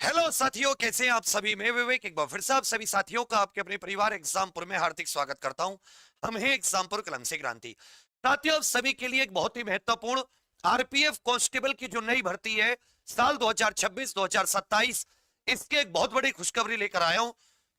Hello साथियों, कैसे हैं आप सभी। मैं विवेक एक बार फिर से आप सभी साथियों का आपके अपने परिवार एग्जामपुर में हार्दिक स्वागत करता हूं। हम हैं एग्जामपुर कलम से क्रांति। साथियों, आप सभी के लिए एक बहुत ही महत्वपूर्ण आरपीएफ कांस्टेबल की जो नई भर्ती है साल 2026-2027, इसके एक बहुत बड़ी खुशखबरी लेकर आया हूं।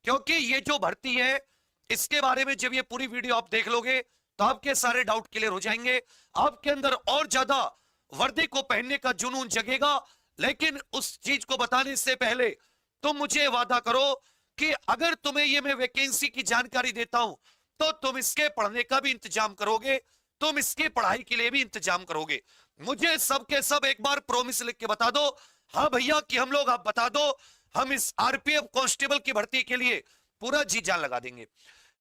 क्योंकि ये जो भर्ती है इसके बारे में जब ये पूरी वीडियो आप देख लोगे तो आपके सारे डाउट क्लियर हो जाएंगे। आपके अंदर और ज्यादा वर्दी को पहनने का जुनून जगेगा। लेकिन उस चीज को बताने से पहले तुम मुझे वादा करो कि अगर तुम्हें ये मैं वैकेंसी की जानकारी देता हूं तो तुम इसके पढ़ने का भी इंतजाम करोगे, तुम इसकी पढ़ाई के लिए भी इंतजाम करोगे। मुझे सबके सब एक बार प्रॉमिस लिख के बता दो, हाँ भैया कि हम लोग, आप बता दो, हम इस आरपीएफ कांस्टेबल की भर्ती के लिए पूरा जी जान लगा देंगे।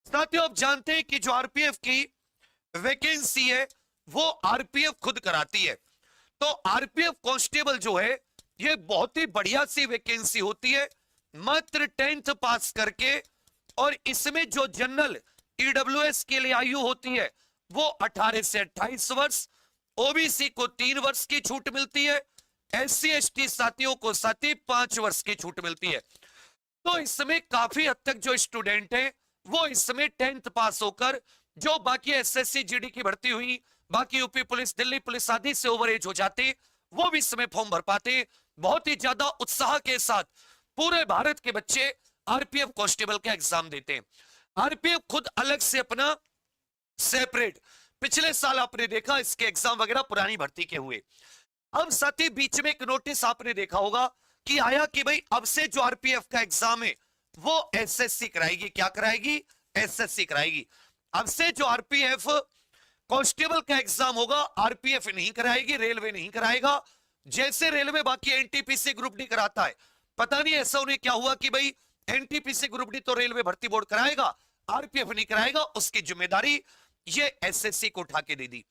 साथियों, आप जानते हैं कि जो आरपीएफ की वैकेंसी है वो आरपीएफ खुद कराती है। तो आरपीएफ कांस्टेबल जो है ये बहुत ही बढ़िया सी वैकेंसी होती है, मात्र 10th पास करके। और इसमें जो जनरल ईडब्ल्यूएस के लिए आयु होती है वो 18 से 28 वर्ष, ओबीसी को 3 वर्ष की छूट मिलती है, एससी एसटी साथियों को साथ ही 5 वर्ष की छूट मिलती है। तो इसमें काफी हद तक जो स्टूडेंट हैं वो इसमें 10th पास होकर जो बाकी एसएससी जीडी की भर्ती हुई, बाकी यूपी पुलिस, दिल्ली पुलिस आदि से ओवर एज हो जाते, वो भी इसमें फॉर्म भर पाते। बहुत ही ज्यादा उत्साह के साथ पूरे भारत के बच्चे आरपीएफ कांस्टेबल का एग्जाम देते हैं। आरपीएफ खुद अलग से अपना सेपरेट, पिछले साल आपने देखा इसके एग्जाम वगैरह पुरानी भर्ती के हुए। अब साथ ही बीच में एक नोटिस आपने देखा होगा कि आया कि भाई अब से जो आरपीएफ का एग्जाम है वो एसएससी कराएगी। क्या कराएगी? एसएससी कराएगी। अब से जो आरपीएफ कांस्टेबल का एग्जाम होगा आरपीएफ नहीं कराएगी, रेलवे नहीं कराएगा। जैसे रेलवे बाकी एनटीपीसी ग्रुप डी कराता है, पता नहीं ऐसा उन्हें क्या हुआ कि भाई एनटीपीसी ग्रुप डी तो रेलवे भर्ती बोर्ड कराएगा, आरपीएफ नहीं कराएगा, उसकी जिम्मेदारी ये एसएससी को उठा के दे दी।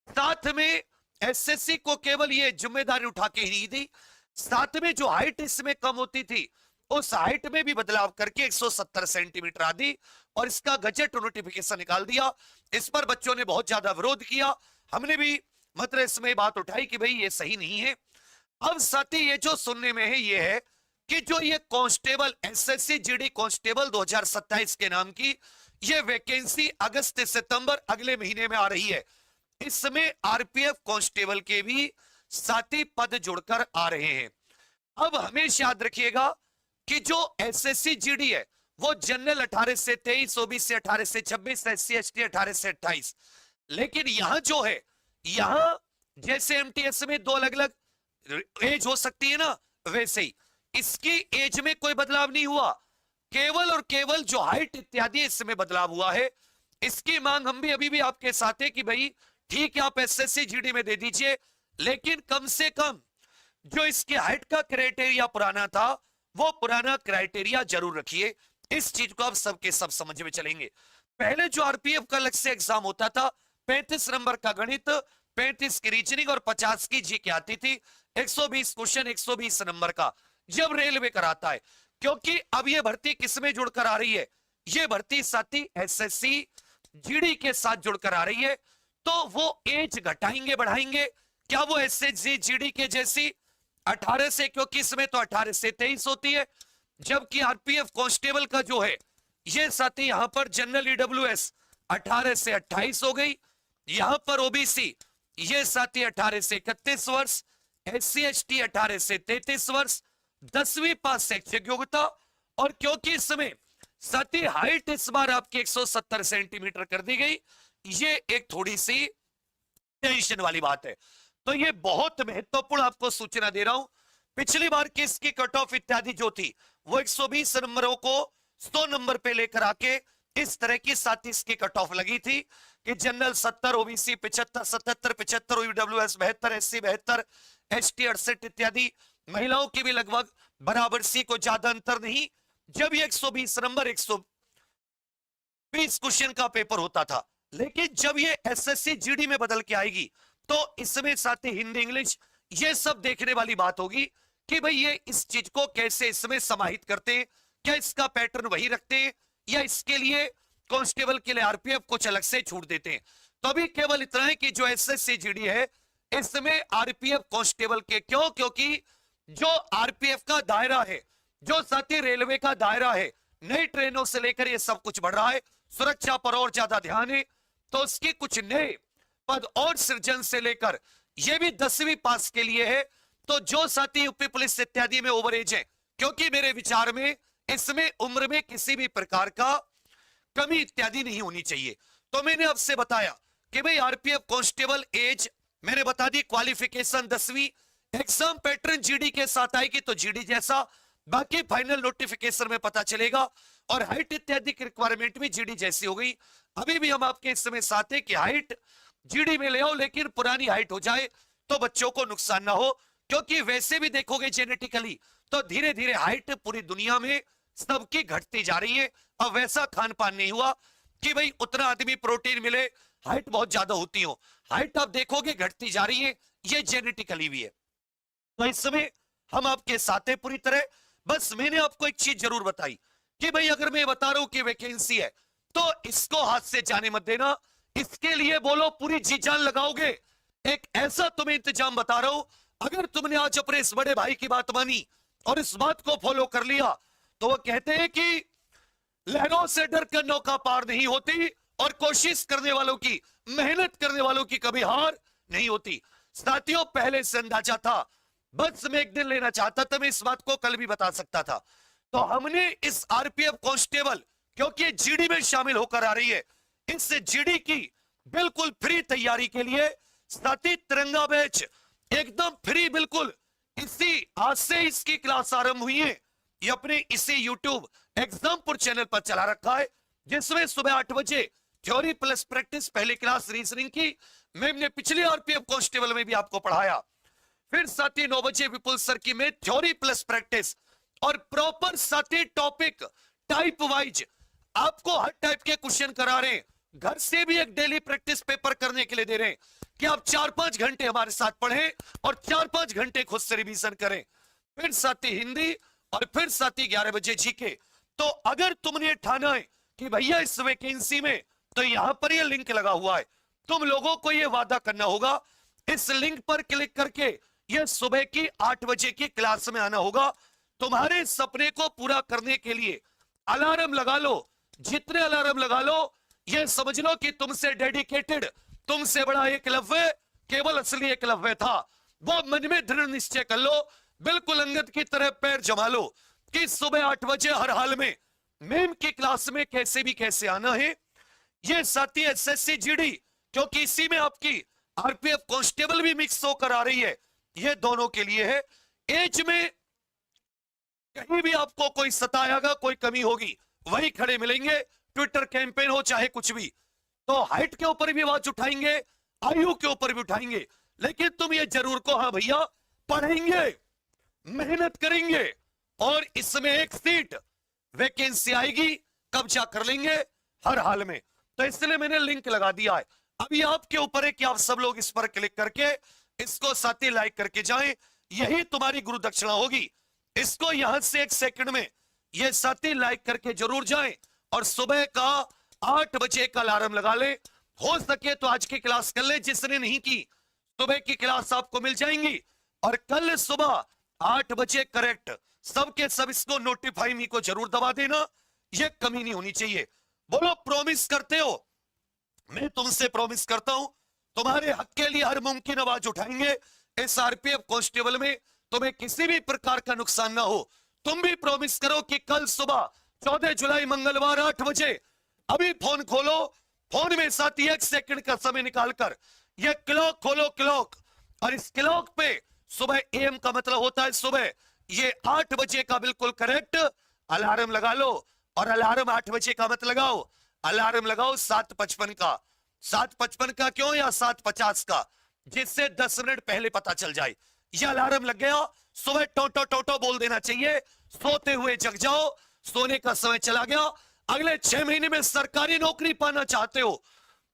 साथ में एसएससी को केवल ये जिम्मेदारी उठा के ही नहीं दी, साथ में जो हाइट इसमें कम होती थी उस हाइट में भी बदलाव करके 170 सेंटीमीटर आदि, और इसका गजट नोटिफिकेशन निकाल दिया। इस पर बच्चों ने बहुत ज्यादा विरोध किया, हमने भी मतलब इसमें बात उठाई कि भाई ये सही नहीं है। अब साथ ही ये जो सुनने में है ये है कि जो ये कांस्टेबल एसएससी जीडी कांस्टेबल 2027 के नाम की ये वैकेंसी अगस्त सितंबर अगले महीने में आ रही है। इसमें आरपीएफ कांस्टेबल के भी साथी पद जुड़कर आ रहे हैं। अब हमेशा याद रखिएगा कि जो एसएससी जीडी है वो जनरल 18 से 23, ओबीसी 18 से 26, एससी एसटी 18 से 28। लेकिन यहां जो है, यहां जैसे एमटीएस में दो अलग अलग एज हो सकती है ना, वैसे ही इसकी एज में कोई बदलाव नहीं हुआ, केवल और केवल जो हाइट इत्यादि इसमें बदलाव हुआ है। इसकी मांग हम भी अभी भी आपके साथ है कि भाई ठीक है आप एसएससी जीडी में दे दीजिए, लेकिन कम से कम जो इसके हाइट का क्राइटेरिया पुराना था वो पुराना क्राइटेरिया जरूर रखिए। इस चीज को आप सबके सब समझ में चलेंगे। पहले जो आरपीएफ का अलग से एग्जाम होता था, 35 नंबर का गणित, 35 की रीजनिंग और 50 की जीके आती थी, 120 क्वेश्चन 120 नंबर का जब रेलवे कराता है। क्योंकि अब ये भर्ती किसमें जुड़कर आ रही है, ये भर्ती साथी एसएससी जीडी के साथ जुड़कर आ रही है। तो वो एज घटाएंगे बढ़ाएंगे, क्या वो एसएससी जीडी के जैसी 18 से, क्योंकि इसमें तो 18 से 23 होती है, जबकि आरपीएफ कांस्टेबल का जो है ये साथी यहां पर जनरल ईडब्ल्यूएस 18 से 28 हो गई, यहां पर ओबीसी ये साथी 18 से 31 वर्ष, एससी एसटी 18 से 33 वर्ष, 10वीं पास शैक्षिक योग्यता। और क्योंकि इसमें साथी हाइट इस बार आपकी 170 सेंटीमीटर कर दी गई, ये एक थोड़ी सी टेंशन वाली बात है। तो ये बहुत महत्वपूर्ण आपको सूचना दे रहा हूं। पिछली बार की इसकी कट ऑफ इत्यादि जो थी वो 120 नंबरों को 100 नंबर पे लेकर आके इस तरह की साथ इसकी कट ऑफ लगी थी कि general 70, OBC 75, 77, 75, EWS 72, SC 72, ST 68 इत्यादि। महिलाओं की भी लगभग बराबर सी, को ज्यादा अंतर नहीं। जब ये 120 नंबर 120 क्वेश्चन का पेपर होता था, लेकिन जब ये एसएससी जीडी में बदल के आएगी तो इसमें साथ ही हिंदी इंग्लिश ये सब देखने वाली बात होगी कि भाई ये इस चीज को कैसे इसमें समाहित करते हैं, क्या इसका पैटर्न वही रखते हैं या इसके लिए कांस्टेबल के लिए आरपीएफ कुछ अलग से छूट देते हैं। तो अभी केवल इतना है कि जो एसएससी जीडी है इसमें आरपीएफ कांस्टेबल के, क्यों? क्योंकि जो आरपीएफ का दायरा है, जो साथी रेलवे का दायरा है, नई ट्रेनों से लेकर ये सब कुछ बढ़ रहा है, सुरक्षा पर और ज्यादा ध्यान है, तो उसकी कुछ नए पद और सृजन से लेकर ये भी 10वीं पास के लिए है। तो जो साथी यूपी पुलिस इत्यादि में ओवर एज है, क्योंकि मेरे विचार में इसमें उम्र में किसी भी प्रकार का कमी इत्यादि नहीं होनी चाहिए, तो मैंने आपसे बताया कि भाई आरपीएफ कांस्टेबल एज मैंने बता दी, क्वालिफिकेशन 10वीं, एग्जाम पैटर्न जीडी के साथ आएगी तो जीडी जैसा, बाकी फाइनल नोटिफिकेशन में पता चलेगा, और हाइट इत्यादि की रिक्वायरमेंट भी जीडी जैसी हो गई। अभी भी हम आपके इस समय साथ है कि हाइट जीडी में ले आओ, लेकिन पुरानी हाइट हो जाए तो बच्चों को नुकसान ना हो, क्योंकि वैसे भी देखोगे जेनेटिकली तो धीरे धीरे हाइट पूरी दुनिया में सबकी घटती जा रही है। अब वैसा खान पान नहीं हुआ कि भाई उतना आदमी प्रोटीन मिले, हाइट बहुत ज्यादा होती हो, हाइट आप देखोगे घटती जा रही है, ये जेनेटिकली भी है। तो इस समय हम आपके साथ हैं पूरी तरह। बस मैंने आपको एक चीज जरूर बताई कि भाई अगर मैं बता रहा हूं कि वैकेंसी है तो इसको हाथ से जाने मत देना, इसके लिए बोलो पूरी जी जान लगाओगे। एक ऐसा तुम्हें इंतजाम बता रहा हूं, अगर तुमने आज अपने इस बड़े भाई की बात मानी और इस बात को फॉलो कर लिया, तो वो कहते हैं कि लहरों से डर कर नौका पार नहीं होती, और कोशिश करने वालों की, मेहनत करने वालों की कभी हार नहीं होती। साथियों पहले से अंदाजा था, बस मैं एक दिन लेना चाहता था, मैं इस बात को कल भी बता सकता था। तो हमने इस आरपीएफ कांस्टेबल, क्योंकि जीडी में शामिल होकर आ रही है, इस जीडी की बिल्कुल फ्री तैयारी के लिए साथी तिरंगा बैच एकदम फ्री, बिल्कुल इसी आज से इसकी क्लास आरंभ हुई है। ये अपने इसी यूट्यूब एग्जामपुर चैनल पर चला रखा है, जिसमें सुबह 8 बजे थ्योरी प्लस प्रैक्टिस पहली क्लास रीजनिंग की मैंने पिछले आरपीएफ कांस्टेबल में भी आपको पढ़ाया। फिर साथी 9 बजे विपुल सर की में थ्योरी प्लस प्रैक्टिस, और प्रॉपर साथी टॉपिक टाइप वाइज आपको हर टाइप के क्वेश्चन करा रहे हैं। घर से भी एक डेली प्रैक्टिस पेपर करने के लिए दे रहे हैं कि आप 4-5 घंटे हमारे साथ पढ़ें और 4-5 घंटे खुद से रिवीजन करें। फिर साथी हिंदी, और फिर साथी 11 बजे जीके। तो अगर तुमने ठाना है कि भैया इस वैकेंसी में, तो यहां पर ये लिंक लगा हुआ है, तुम लोगों को ये वादा करना होगा, इस लिंक पर क्लिक करके ये सुबह की 8 बजे की क्लास में आना होगा। तुम्हारे सपने को पूरा करने के लिए अलार्म लगा लो, जितने अलार्म लगा लो, ये समझ लो कि तुमसे डेडिकेटेड, तुमसे बड़ा एकलव्य केवल असली एकलव्य था। वो मन में दृढ़ निश्चय कर लो, बिल्कुल अंगद की तरह पैर जमा लो कि सुबह 8 बजे हर हाल में मैम की क्लास में कैसे भी कैसे आना है। ये साथी एसएससी जीडी, क्योंकि इसी में आपकी आरपीएफ कांस्टेबल भी मिक्स होकर आ रही है, ये दोनों के लिए है। एज में कहीं भी आपको कोई सताएगा, कोई कमी होगी, वही खड़े मिलेंगे, ट्विटर कैंपेन हो चाहे कुछ भी। तो हाइट के ऊपर भी आवाज उठाएंगे, आयु के ऊपर भी उठाएंगे, लेकिन तुम ये जरूर को हाँ भैया पढ़ेंगे, मेहनत करेंगे, और इसमें एक सीट वैकेंसी आएगी, कब्जा कर लेंगे हर हाल में। तो इसलिए मैंने लिंक लगा दिया है। अभी आपके ऊपर है कि आप सब लोग इस पर क्लिक करके इसको साथी लाइक करके जाएं, यही तुम्हारी गुरु दक्षिणा होगी। इसको यहां से 1 सेकंड में ये साथी लाइक करके जरूर जाएं, और सुबह का 8 बजे का अलार्म लगा ले। हो सके तो आज की क्लास कर ले, जिसने नहीं की सुबह की क्लास आपको मिल जाएंगी, और कल सुबह 8 बजे करेक्ट सबके सब इसको नोटिफाई मी को जरूर दबा देना, ये कमी नहीं होनी चाहिए। बोलो प्रॉमिस करते हो? मैं तुमसे प्रॉमिस करता हूं, तुम्हारे हक के लिए हर मुमकिन आवाज उठाएंगे। इस आरपीएफ कांस्टेबल में तुम्हें किसी भी प्रकार का नुकसान ना हो। तुम भी प्रॉमिस करो कि कल सुबह 14 जुलाई मंगलवार 8 बजे अभी फोन खोलो, फोन में साथी 1 सेकंड का समय निकालकर ये क्लॉक खोलो, क्लॉक, और इस क्लॉक पे सुबह एम का मतलब होता है सुबह, ये 8 बजे का बिल्कुल करेक्ट अलार्म लगा लो। और अलार्म 8 बजे का मत लगाओ, अलार्म लगाओ 7:55 का। 7:55 का क्यों, या 7:50 का, जिससे 10 मिनट पहले पता चल जाए। यह अलार्म लग गया, सुबह टोटो टोटो बोल देना चाहिए, सोते हुए जग जाओ, सोने का समय चला गया। अगले 6 महीने में सरकारी नौकरी पाना चाहते हो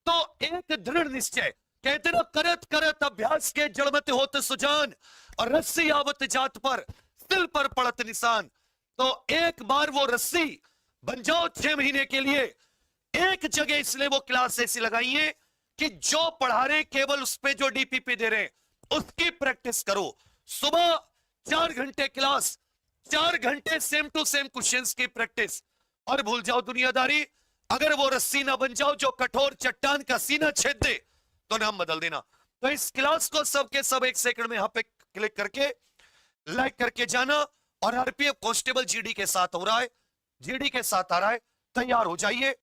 तो एक दृढ़ निश्चय, कहते ना करत करत अभ्यास के जड़मत होत सुजान, और रस्सी आवत जात पर दिल पर पड़त निशान। तो एक बार वो रस्सी बन जाओ 6 महीने के लिए। एक जगह इसलिए वो क्लास ऐसी लगाइए कि जो पढ़ा रहे केवल उस पे जो डीपीपी दे रहे उसकी प्रैक्टिस करो। सुबह 4 घंटे क्लास, 4 घंटे सेम टू सेम क्वेश्चंस की प्रैक्टिस, और भूल जाओ दुनियादारी। अगर वो रस्सी ना बन जाओ जो कठोर चट्टान का सीना छेद दे, तो नाम बदल देना। तो इस क्लास को सबके सब 1 सेकंड में यहां पे क्लिक करके लाइक करके जाना। और आरपीएफ कांस्टेबल जीडी के साथ हो रहा है, जीडी के साथ आ रहा है, तैयार हो जाइए।